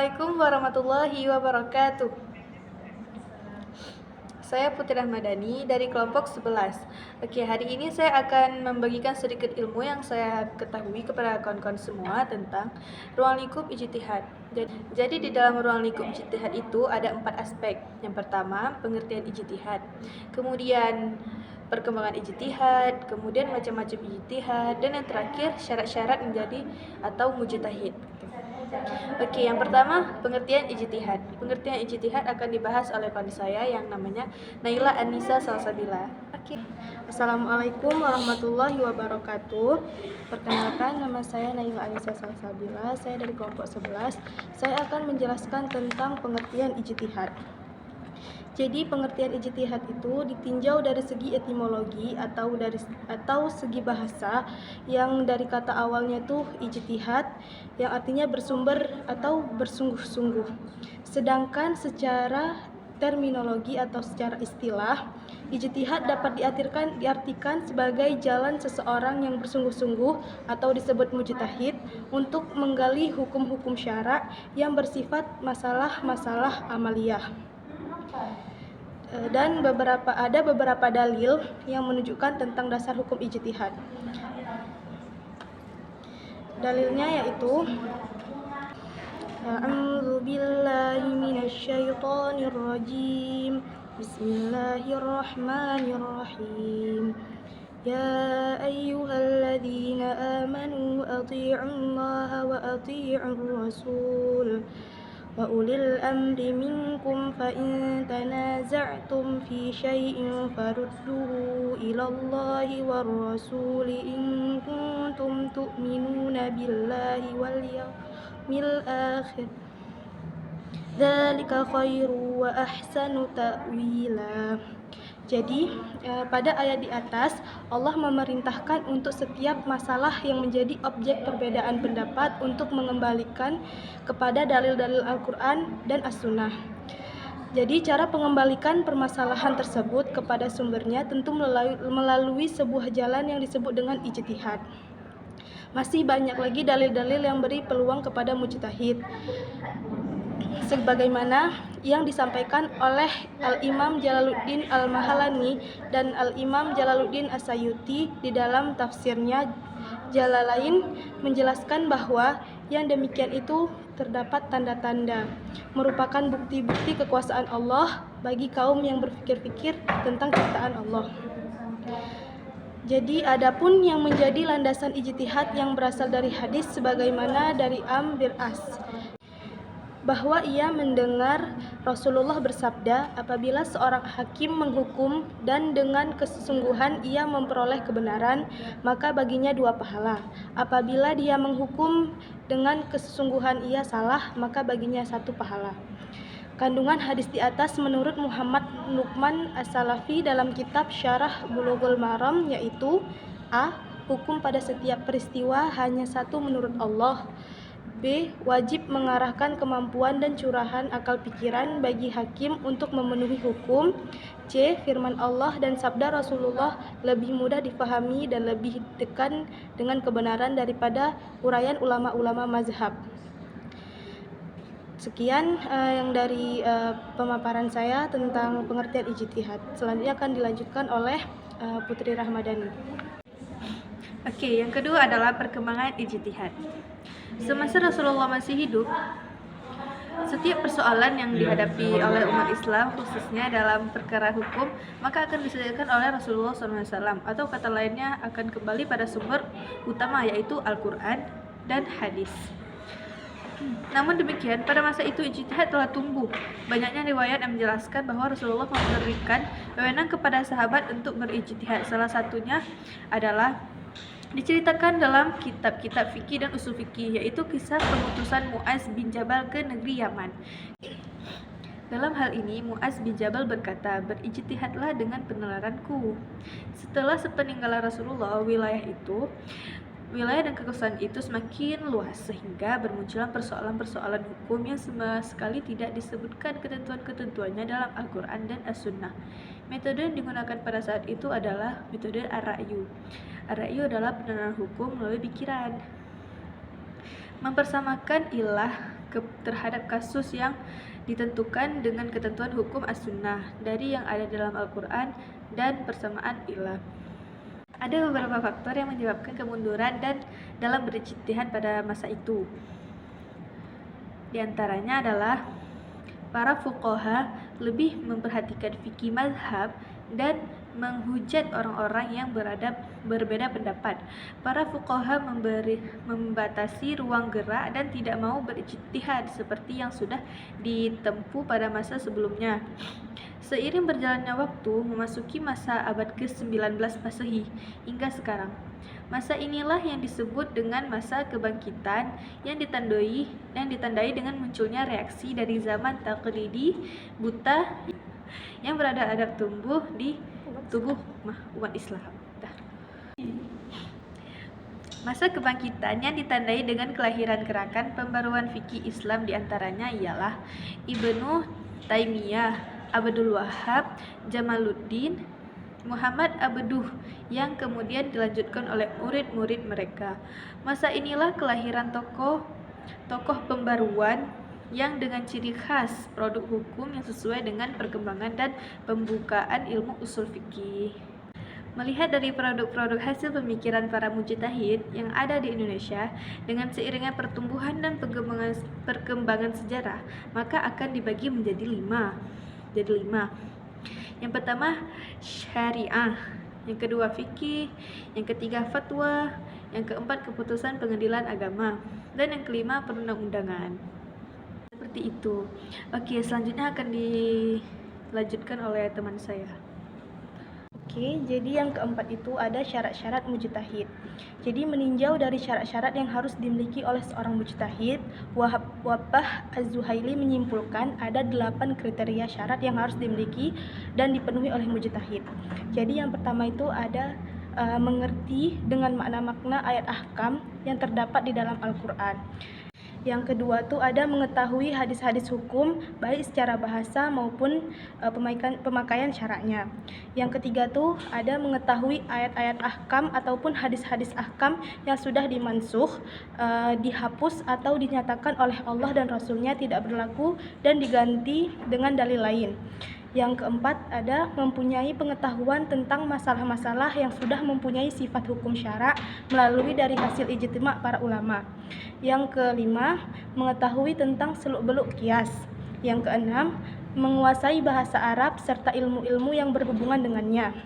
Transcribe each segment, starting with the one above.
Assalamualaikum warahmatullahi wabarakatuh. Saya Putri Rahmadani dari kelompok 11. Hari ini saya akan membagikan sedikit ilmu yang saya ketahui kepada kawan-kawan semua tentang ruang lingkup ijtihad. Jadi di dalam ruang lingkup ijtihad itu ada 4 aspek. Yang pertama, pengertian ijtihad. Kemudian perkembangan ijtihad, kemudian macam-macam ijtihad, dan yang terakhir syarat-syarat menjadi atau mujtahid. Yang pertama, pengertian ijtihad. Pengertian ijtihad akan dibahas oleh kawan saya yang namanya Naila Anissa Salsabila. Assalamualaikum warahmatullahi wabarakatuh. Perkenalkan, nama saya Naila Anissa Salsabila. Saya dari kelompok 11. Saya akan menjelaskan tentang pengertian ijtihad. Jadi pengertian ijtihad itu ditinjau dari segi etimologi atau segi bahasa, yang dari kata awalnya itu ijtihad yang artinya bersumber atau bersungguh-sungguh. Sedangkan secara terminologi atau secara istilah, ijtihad dapat diartikan sebagai jalan seseorang yang bersungguh-sungguh atau disebut mujtahid untuk menggali hukum-hukum syara yang bersifat masalah-masalah amaliyah. Dan ada beberapa dalil yang menunjukkan tentang dasar hukum ijtihad. Dalilnya yaitu A'udzu billahi minasyaitonir rajim. Bismillahirrahmanirrahim. Ya ayyuhalladzina amanu athi'ullaha wa athi'ur rasul wa ulil amri minkum fa in tanaza'tum fi syai'in farudduhu ilallahi war rasuli in kuntum tu'minuna billahi wal yawmil akhir dzalika khairu wa ahsanu ta'wila. Jadi pada ayat di atas Allah memerintahkan untuk setiap masalah yang menjadi objek perbedaan pendapat untuk mengembalikan kepada dalil-dalil Al-Quran dan As-Sunnah. Jadi cara pengembalikan permasalahan tersebut kepada sumbernya tentu melalui sebuah jalan yang disebut dengan ijtihad. Masih banyak lagi dalil-dalil yang beri peluang kepada mujtahid, sebagaimana yang disampaikan oleh Al-Imam Jalaluddin Al-Mahalani dan Al-Imam Jalaluddin As-Sayuti di dalam tafsirnya Jalalain, menjelaskan bahwa yang demikian itu terdapat tanda-tanda merupakan bukti-bukti kekuasaan Allah bagi kaum yang berpikir-pikir tentang ciptaan Allah. Jadi adapun yang menjadi landasan ijtihad yang berasal dari hadis sebagaimana dari Amr bin As, bahwa ia mendengar Rasulullah bersabda, apabila seorang hakim menghukum dan dengan kesungguhan ia memperoleh kebenaran, maka baginya 2 pahala. Apabila dia menghukum dengan kesungguhan ia salah, maka baginya 1 pahala. Kandungan hadis di atas menurut Muhammad Nu'man As-Salafi dalam kitab Syarah Bulughul Maram yaitu: A. Hukum pada setiap peristiwa hanya 1 menurut Allah. B. Wajib mengarahkan kemampuan dan curahan akal pikiran bagi hakim untuk memenuhi hukum. C. Firman Allah dan sabda Rasulullah lebih mudah difahami dan lebih dekat dengan kebenaran daripada uraian ulama-ulama mazhab. Sekian yang dari pemaparan saya tentang pengertian ijtihad. Selanjutnya akan dilanjutkan oleh Putri Rahmadani. Yang kedua adalah perkembangan ijtihad. Semasa Rasulullah masih hidup, setiap persoalan yang dihadapi oleh umat Islam, khususnya dalam perkara hukum, maka akan diselesaikan oleh Rasulullah SAW, atau kata lainnya akan kembali pada sumber utama yaitu Al-Quran dan hadis. Namun demikian, pada masa itu ijtihad telah tumbuh. Banyaknya riwayat yang menjelaskan bahwa Rasulullah memberikan wewenang kepada sahabat untuk berijtihad. Salah satunya adalah diceritakan dalam kitab-kitab fikih dan usul fikih, yaitu kisah pengutusan Mu'az bin Jabal ke negeri Yaman. Dalam hal ini Mu'az bin Jabal berkata, berijtihadlah dengan penelaranku. Setelah sepeninggalan Rasulullah, wilayah dan kekuasaan itu semakin luas sehingga bermunculan persoalan-persoalan hukum yang sama sekali tidak disebutkan ketentuan-ketentuannya dalam Al-Quran dan As-Sunnah. Metode yang digunakan pada saat itu adalah metode ar-ra'yu. Ar-ra'yu adalah peneraran hukum melalui pikiran. Mempersamakan ilah terhadap kasus yang ditentukan dengan ketentuan hukum as-sunnah dari yang ada dalam Al-Quran dan persamaan ilah. Ada beberapa faktor yang menyebabkan kemunduran dan dalam berijtihad pada masa itu. Di antaranya adalah para fuqaha lebih memperhatikan fikih mazhab dan menghujat orang-orang yang berbeda pendapat. Para fuqaha membatasi ruang gerak dan tidak mau berijtihad seperti yang sudah ditempuh pada masa sebelumnya. Seiring berjalannya waktu, memasuki masa abad ke-19 Masehi hingga sekarang. Masa inilah yang disebut dengan masa kebangkitan yang ditandai dengan munculnya reaksi dari zaman taklidi buta yang beradab-adab tumbuh di tubuh umat Islam. Masa kebangkitan yang ditandai dengan kelahiran gerakan pembaruan fikih Islam diantaranya ialah Ibnu Taimiyah, Abdul Wahab, Jamaluddin, Muhammad Abduh yang kemudian dilanjutkan oleh murid-murid mereka. Masa inilah kelahiran tokoh pembaruan yang dengan ciri khas produk hukum yang sesuai dengan perkembangan dan pembukaan ilmu usul fikih. Melihat dari produk-produk hasil pemikiran para mujtahid yang ada di Indonesia dengan seiringnya pertumbuhan dan perkembangan sejarah, maka akan dibagi menjadi lima. Yang pertama syariah, yang kedua fikih, yang ketiga fatwa, yang keempat keputusan pengadilan agama, dan yang kelima perundang-undangan. Seperti itu. Oke, selanjutnya akan dilanjutkan oleh teman saya. Oke, jadi yang keempat itu ada syarat-syarat mujtahid. Jadi meninjau dari syarat-syarat yang harus dimiliki oleh seorang mujtahid, Wahbah Az-Zuhaili menyimpulkan ada 8 kriteria syarat yang harus dimiliki dan dipenuhi oleh mujtahid. Jadi yang pertama itu ada mengerti dengan makna-makna ayat ahkam yang terdapat di dalam Al-Quran. Yang kedua tuh ada mengetahui hadis-hadis hukum baik secara bahasa maupun pemakaian syaraknya. Yang ketiga tuh ada mengetahui ayat-ayat ahkam ataupun hadis-hadis ahkam yang sudah dimansuh, dihapus atau dinyatakan oleh Allah dan Rasulnya tidak berlaku dan diganti dengan dalil lain. Yang keempat ada mempunyai pengetahuan tentang masalah-masalah yang sudah mempunyai sifat hukum syara melalui dari hasil ijtima' para ulama. Yang kelima, mengetahui tentang seluk-beluk qiyas. Yang keenam, menguasai bahasa Arab serta ilmu-ilmu yang berhubungan dengannya.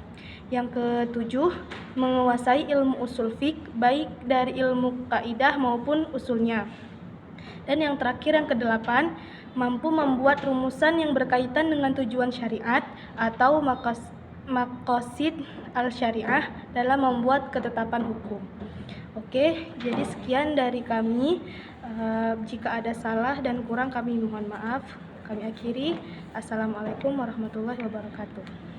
Yang ketujuh, menguasai ilmu usul fiqh baik dari ilmu kaidah maupun usulnya. Dan yang terakhir yang kedelapan, mampu membuat rumusan yang berkaitan dengan tujuan syariat atau maqasid al-syariah dalam membuat ketetapan hukum. Oke, jadi sekian dari kami. Jika ada salah dan kurang kami mohon maaf. Kami akhiri. Assalamualaikum warahmatullahi wabarakatuh.